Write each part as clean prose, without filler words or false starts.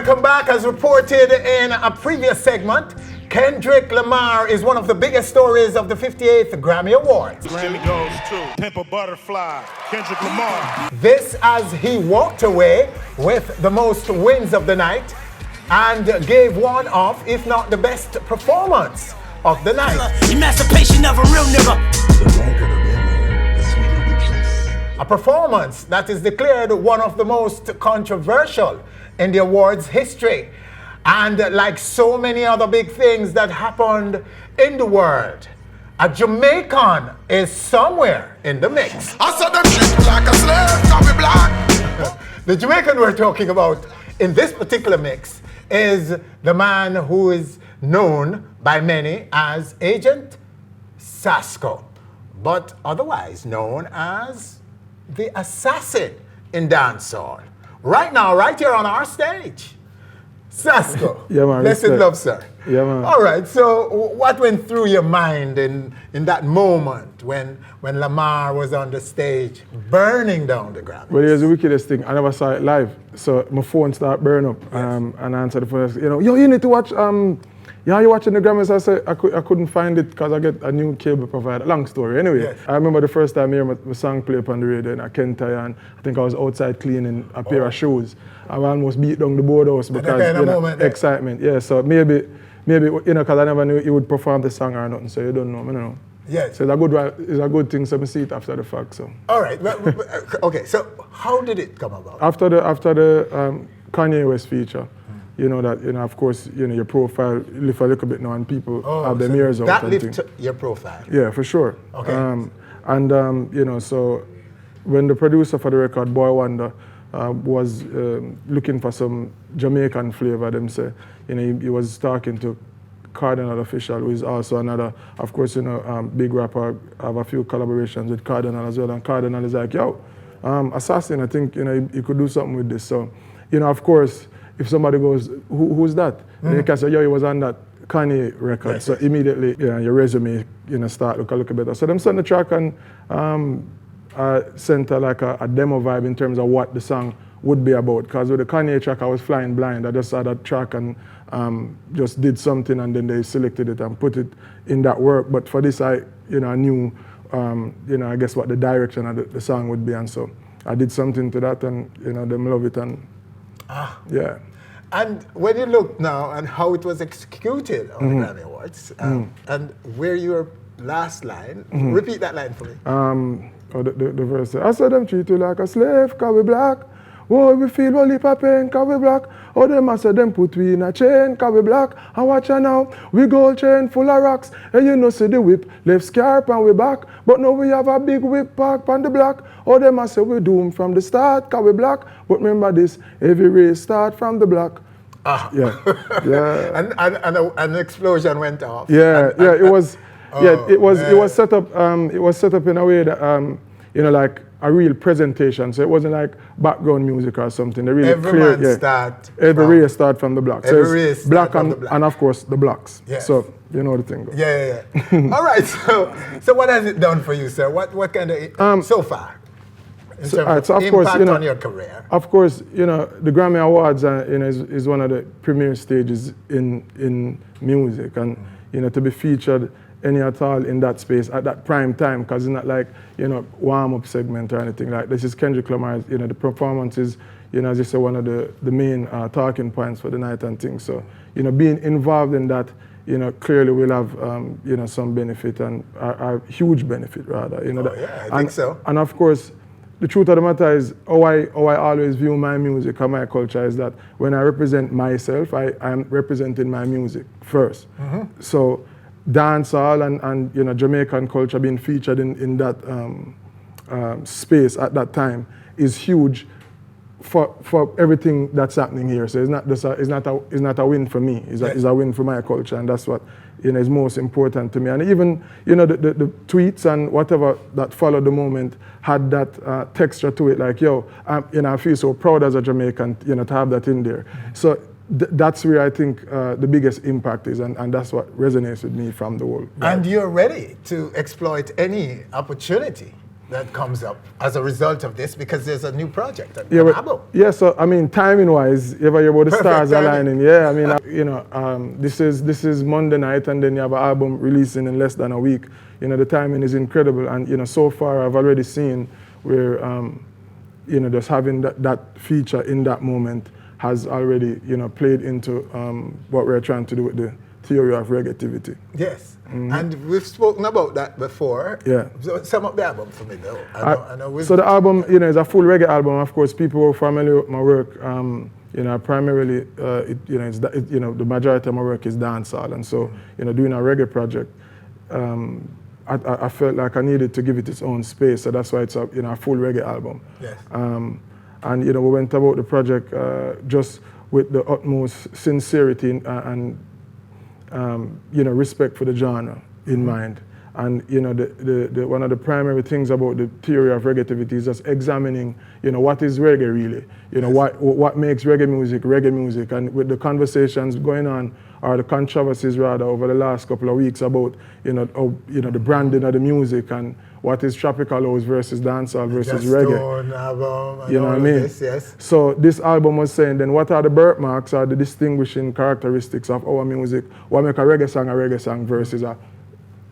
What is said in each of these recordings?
welcome back. As reported in a previous segment, Kendrick Lamar is one of the biggest stories of the 58th Grammy Awards. Grammy goes to Pimp a Butterfly, Kendrick Lamar. This as he walked away with the most wins of the night and gave one of, if not the best performance of the night. Emancipation of a real nigga. A performance that is declared one of the most controversial in the awards history. And like so many other big things that happened in the world, a Jamaican is somewhere in the mix. I saw them treat me like a slave, call me black. The Jamaican we're talking about in this particular mix is the man who is known by many as Agent Sasco, but otherwise known as the assassin in dancehall. Right now, right here on our stage, Sasco. Yeah, man. Blessed Respect. love, sir. Yeah, man. All right, so what went through your mind in that moment when Lamar was on the stage burning down the Grammys? Well, here's the wickedest thing. I never saw it live. So my phone started burning up. And I answered the first, you need to watch, you're watching the Grammys. I said, I couldn't find it because I get a new cable provider. Long story. Anyway, yes. I remember the first time I heard my song play up on the radio in Kentire, and I think I was outside cleaning a pair of shoes. I almost beat down the boardhouse because excitement. Yeah, so maybe, because I never knew he would perform the song or nothing, so you don't know. Yes. So it's a good thing, so I see it after the fact. So. All right. Okay. So how did it come about? After the Kanye West feature, of course, your profile lift a little bit now, and people have their ears out. That lift your profile. Yeah, for sure. Okay. So when the producer for the record, Boy Wonder, was looking for some Jamaican flavor, them say, he was talking to Cardinal Official, who is also another, of course, big rapper. I have a few collaborations with Cardinal as well, and Cardinal is like, Assassin, I think, you could do something with this. So, of course, if somebody goes, who's that? Then you can say, he was on that Kanye record. Yes, so immediately, your resume, start look a little better. So them sent the track and sent like a demo vibe in terms of what the song would be about. Because with the Kanye track, I was flying blind. I just saw that track and just did something, and then they selected it and put it in that work. But for this, I knew, I guess what the direction of the song would be, and so I did something to that, and them love it, and yeah. And when you look now and how it was executed on the Grammy Awards, and where your last line, repeat that line for me. The verse, I saw them treat you like a slave, cause we black. Oh, we feel only pain, cause we black. Oh, them I said them put we in a chain, cause we black. And watch ya now, we gold chain full of rocks. And see the whip, left scarp and we back. But now we have a big whip park on the block. Oh, them I say we doomed from the start, cause we black. But remember this, every race start from the block. Yeah. and an explosion went off. It was set up. It was set up in a way that like a real presentation. So it wasn't like background music or something. They really every race start from the block. So it's black and of course the blocks. Yes. So you know the thing goes. Yeah. All right. So what has it done for you, sir? What kind of so far? In terms of impact on your career. Of course, the Grammy Awards is one of the premier stages in music, and to be featured any at all in that space at that prime time, because it's not like warm-up segment or anything like this. Is Kendrick Lamar. The performance is as you say, one of the main talking points for the night and things. So being involved in that clearly will have some benefit, and a huge benefit rather. I think so. And of course, the truth of the matter is, how I always view my music and my culture is that when I represent myself, I am representing my music first. So dancehall and Jamaican culture being featured in that space at that time is huge for everything that's happening here. So it's not a win for me. It's a win for my culture, and that's what is most important to me. And even the tweets and whatever that followed the moment had that texture to it. Like I feel so proud as a Jamaican to have that in there. So that's where I think the biggest impact is, and that's what resonates with me from the whole. And you're ready to exploit any opportunity that comes up as a result of this? Because there's a new project, an Yeah, album. yeah. So I mean, timing-wise, if I hear about the Perfect stars timing. aligning, yeah. I mean, this is Monday night, and then you have an album releasing in less than a week. The timing is incredible, and so far I've already seen where just having that feature in that moment has already played into what we're trying to do with the theory of reggaetivity. Yes. And we've spoken about that before. Yeah. So sum up the album for me, though. I know So the album, is a full reggae album. Of course, people who are familiar with my work, primarily, the majority of my work is dancehall, and so, doing a reggae project, I felt like I needed to give it its own space, so that's why it's a full reggae album. Yes. And we went about the project just with the utmost sincerity and respect for the genre in mind. And the one of the primary things about the theory of reggaetivity is just examining, what is reggae really? What makes reggae music? And with the conversations going on, or the controversies rather, over the last couple of weeks about, the branding of the music and what is tropical house versus dancehall versus reggae. Album and You know what I mean? This, yes. So this album was saying, then what are the birthmarks or the distinguishing characteristics of our music? What make a reggae song versus a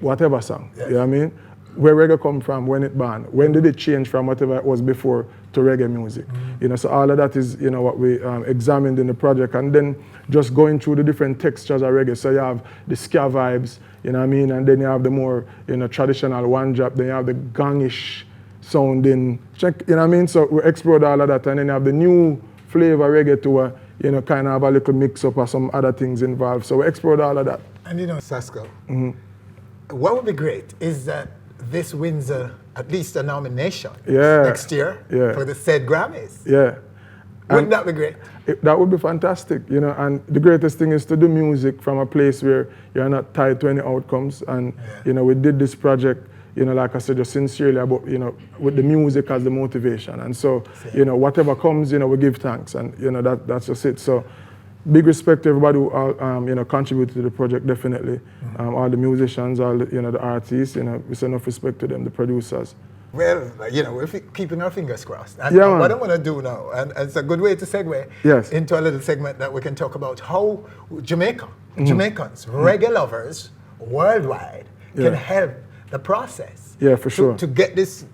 whatever song? Yes. You know what I mean? Where reggae come from, when it banned, when did it change from whatever it was before to reggae music? So all of that is what we examined in the project, and then just going through the different textures of reggae. So you have the ska vibes, and then you have the more traditional one drop, then you have the gangish sounding, So we explored all of that, and then you have the new flavor reggae to kind of have a little mix up or some other things involved. So we explored all of that. And Sasko, what would be great is that this wins at least a nomination next year for the said Grammys. Yeah. Wouldn't that be great? That would be fantastic, and the greatest thing is to do music from a place where you're not tied to any outcomes. And, we did this project, like I said, just sincerely about, with the music as the motivation. And so, whatever comes, we give thanks. And, that's just it. So, big respect to everybody who, contributed to the project, definitely. All the musicians, all the, the artists, we say enough respect to them, the producers. Well, we're keeping our fingers crossed. And Yeah, what man. I'm going to do now, and it's a good way to segue into a little segment that we can talk about how Jamaicans, reggae lovers worldwide can help the process. Yeah, for sure. To get this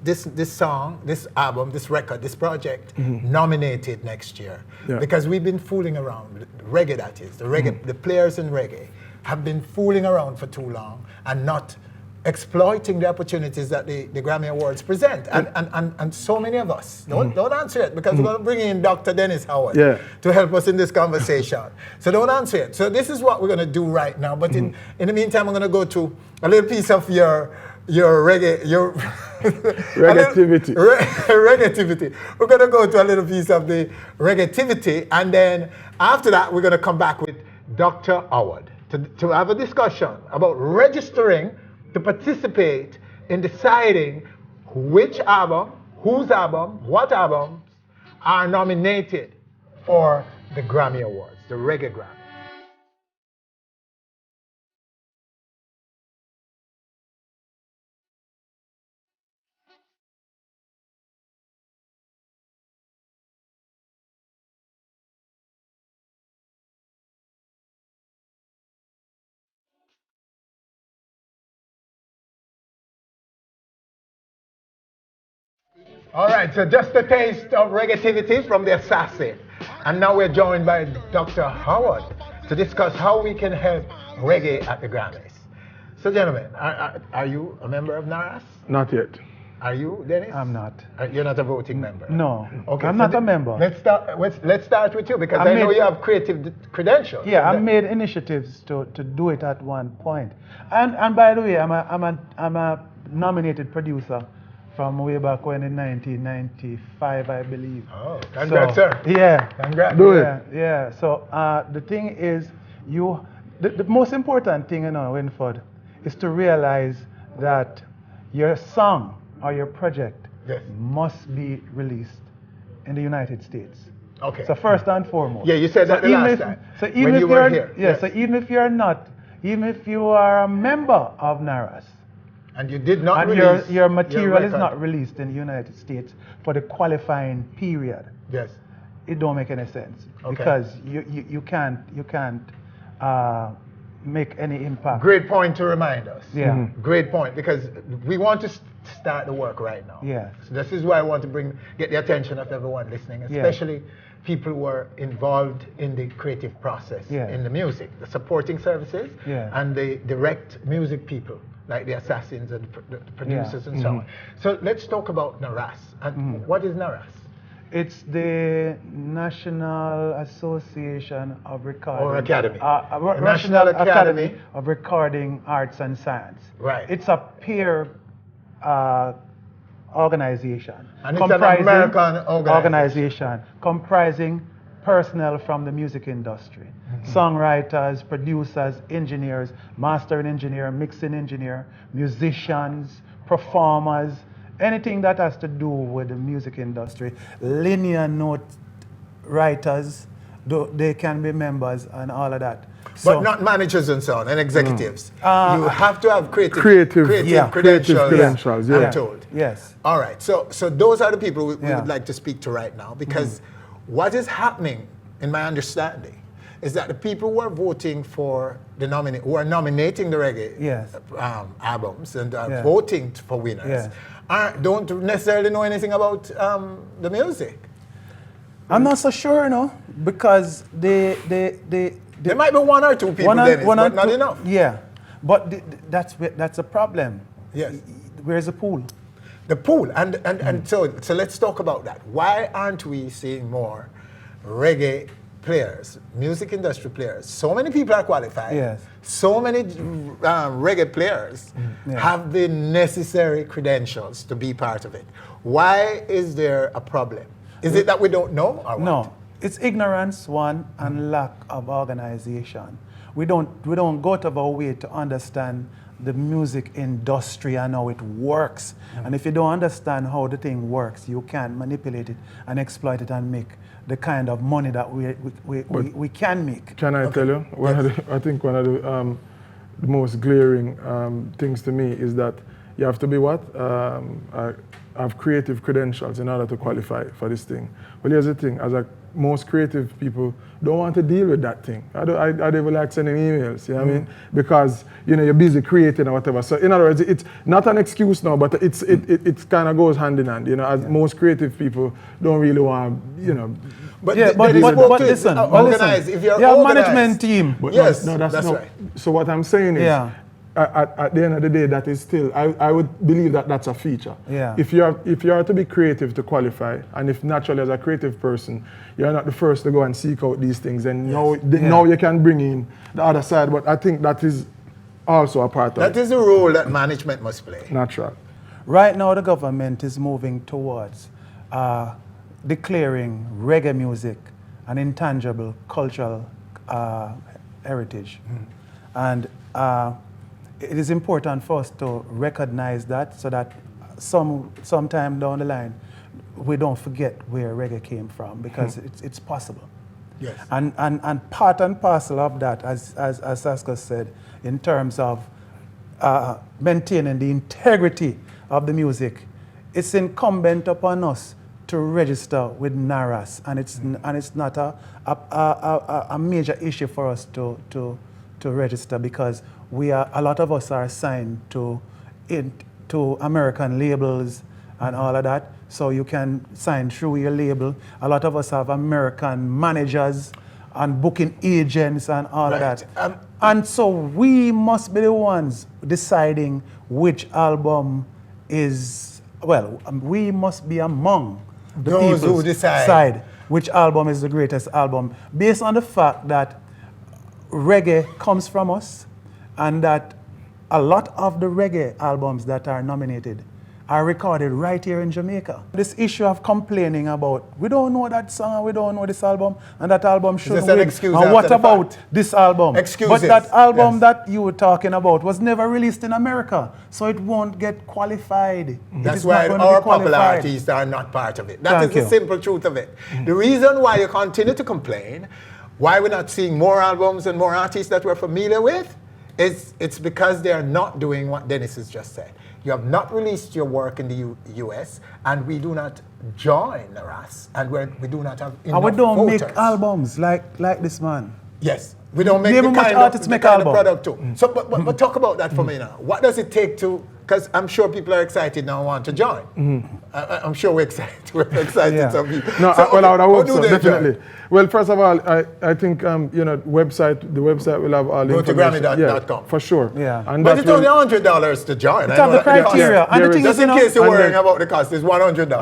song, this album, this record, this project nominated next year. Yeah. Because we've been fooling around, reggae that is, the reggae, the players in reggae have been fooling around for too long and not exploiting the opportunities that the Grammy Awards present. And so many of us, don't answer it, because we're going to bring in Dr. Dennis Howard to help us in this conversation. So don't answer it. So this is what we're going to do right now. But in the meantime, I'm going to go to a little piece of your reggae, your Reggaetivity. reggaetivity. We're going to go to a little piece of the reggaetivity, and then after that, we're going to come back with Dr. Howard to have a discussion about registering to participate in deciding which album, whose album, what albums are nominated for the Grammy Awards, the Reggae Grammy. All right, so just a taste of reggaetivity from the Assassin. And now we're joined by Dr. Howard to discuss how we can help reggae at the Grammys. So gentlemen, are you a member of NARAS? Not yet. Are you, Dennis? I'm not. You're not a voting member? No. Okay, I'm so not a member. Let's start with you, because I know you have creative credentials. Yeah, I made initiatives to do it at one point. And by the way, I'm a nominated producer from way back when in 1995, I believe. Oh, congrats, sir. Yeah. Congrats. Do it. Yeah. So the thing is, the most important thing, Winford, is to realize that your song or your project must be released in the United States. Okay. So first and foremost. Yeah, you said that the last time. So even when if you were here. Yeah, so even if you are a member of NARAS, And you did not and release your material is record. not released in the United States for the qualifying period. Yes. It don't make any sense Okay. because you can't make any impact. Great point to remind us. Yeah. Great point, because we want to start the work right now. Yes. So this is why I want to get the attention of everyone listening, especially people who are involved in the creative process in the music, the supporting services, and the direct music people, like the assassins and the producers and so on. So let's talk about NARAS. And what is NARAS? It's the National Association of Recording. Or Academy. National Academy of Recording Arts and Science. Right. It's a peer organization. And it's an American organization comprising personnel from the music industry. Songwriters, producers, engineers, mastering engineer, mixing engineer, musicians, performers, anything that has to do with the music industry. Linear note writers, they can be members and all of that. But not managers and so on, and executives. You have to have creative credentials, I'm told. Yes. All right, so those are the people we would like to speak to right now, because what is happening, in my understanding, is that the people who are voting for the who are nominating the reggae albums and are voting for winners, don't necessarily know anything about the music. I'm not so sure, because there might be one or two people, Dennis, but not enough. Yeah, but that's a problem. Yes. Where's the pool? The pool, and so let's talk about that. Why aren't we seeing more reggae players, music industry players? So many people are qualified. Yes. So many reggae players have the necessary credentials to be part of it. Why is there a problem? Is it that we don't know, or what? No, it's ignorance, one, and lack of organization. We don't go out of our way to understand the music industry and how it works. And if you don't understand how the thing works, you can't manipulate it and exploit it and make the kind of money that we can make. Can I tell you? I think one of the most glaring things to me is that you have to be have creative credentials in order to qualify for this thing. Well, here's the thing, most creative people don't want to deal with that thing. I don't even like sending emails, you know what I mean? Because, you're busy creating or whatever. So in other words, it's not an excuse now, but it kind of goes hand in hand, as most creative people don't really want, But listen, organize. If you're a organized, management team. But yes, that's right. So what I'm saying is, at the end of the day, that is still, I would believe that that's a feature. Yeah. If you are to be creative to qualify, and if naturally as a creative person, you're not the first to go and seek out these things, and now you can bring in the other side, but I think that is also a part of it. That is the role that management must play. Natural. Right now, the government is moving towards declaring reggae music an intangible cultural heritage. And it is important for us to recognize that, so that sometime down the line, we don't forget where reggae came from, because it's possible. Yes. And part and parcel of that, as Sasko said, in terms of maintaining the integrity of the music, it's incumbent upon us to register with NARAS, and it's not a major issue for us to register, because a lot of us are signed to American labels and all of that. So you can sign through your label. A lot of us have American managers and booking agents and all of that. And so we must be the ones deciding which album is, we must be among those who decide which album is the greatest album, based on the fact that reggae comes from us, and that a lot of the reggae albums that are nominated are recorded right here in Jamaica. This issue of complaining about, we don't know that song and we don't know this album, and that album shouldn't win. And what about this album? Excuses. But that album that you were talking about was never released in America, so it won't get qualified. That's why our popular artists are not part of it. That is the simple truth of it. The reason why you continue to complain, why we're not seeing more albums and more artists that we're familiar with, it's because they are not doing what Dennis has just said. You have not released your work in the US, and we do not join Naras, and we do not have enough And we don't voters. make albums like this man. Yes, we don't make Maybe the much kind, artists of, make the kind of album. product too. So, but talk about that for me now. What does it take to? Because I'm sure people are excited now and want to join. I'm sure we're excited. We're excited. Yeah. Some people. No, So, well, I would how hope do so, they definitely. join? Well, first of all, I think the website will have all the Go to information. Grammy.com. Yeah, for sure. Yeah. And But that it's will- only $100 to join. It's have the criteria. And the there thing is- is, Just in case you're and worrying then- about the cost, it's $100.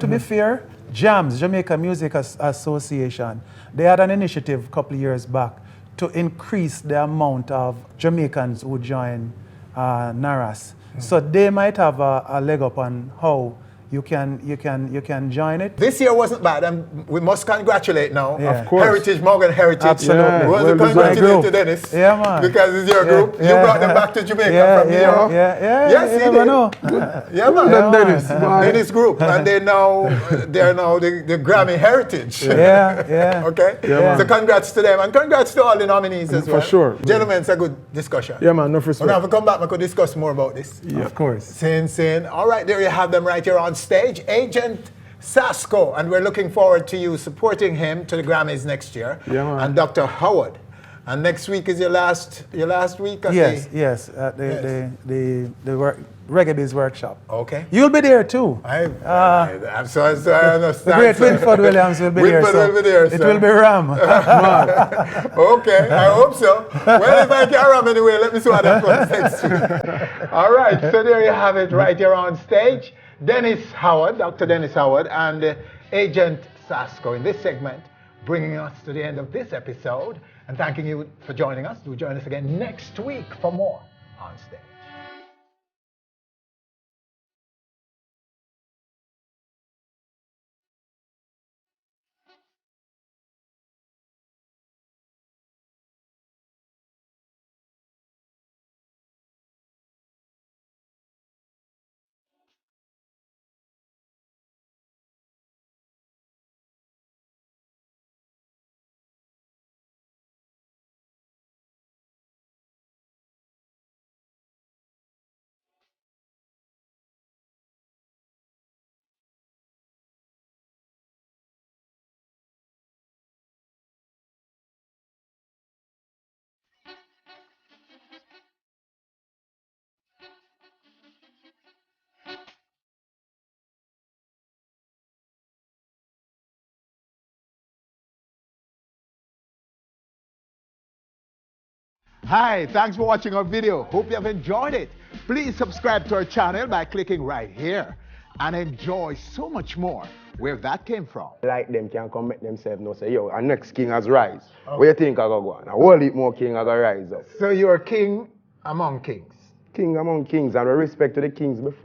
To be fair, JAMS, Jamaican Music Association, they had an initiative a couple of years back to increase the amount of Jamaicans who join Naras. So they might have a leg up on how you can join it. This year wasn't bad, and we must congratulate now. Yeah. Of course. Heritage, Morgan Heritage. Absolutely. Yeah, We want to well deserved. congratulate Group. Dennis. Yeah, man. Because it's your Yeah, group. You yeah, brought them yeah. back to Jamaica Yeah, from New York. yeah, Yes, you he never did. know. Yeah, man. Then Dennis, boy. Dennis Group, and they're now the Grammy Heritage. Yeah. Okay? Yeah, man. So congrats to them, and congrats to all the nominees as For well. sure. Gentlemen, it's a good discussion. Yeah, man, no We're going to respect. have to come back and we could discuss more about this. Of course. Sin. All right, there you have them right here on stage. Agent Sasko, and we're looking forward to you supporting him to the Grammys next year. Yeah, man. And Dr. Howard. And next week is your last week? Yes. The Reggae Biz workshop. Okay. You'll be there too. I'm so I understand. The great Winford Williams will be there. Winford will be there, It sir. will be Ram. Okay, I hope so. Well, if I can ram anyway, let me see what happens next week. All right, so there you have it right here on stage. Dennis Howard, Dr. Dennis Howard, and Agent Sasko in this segment, bringing us to the end of this episode. And thanking you for joining us. Do join us again next week for more on stage. Hi, thanks for watching our video. Hope you have enjoyed it. Please subscribe to our channel by clicking right here and enjoy so much more where that came from. Like them can come make themselves know say, yo, our next king has rise. What do you think I go on? A whole heap more king I go rise up. So you're king among kings. King among kings, and we respect to the kings before.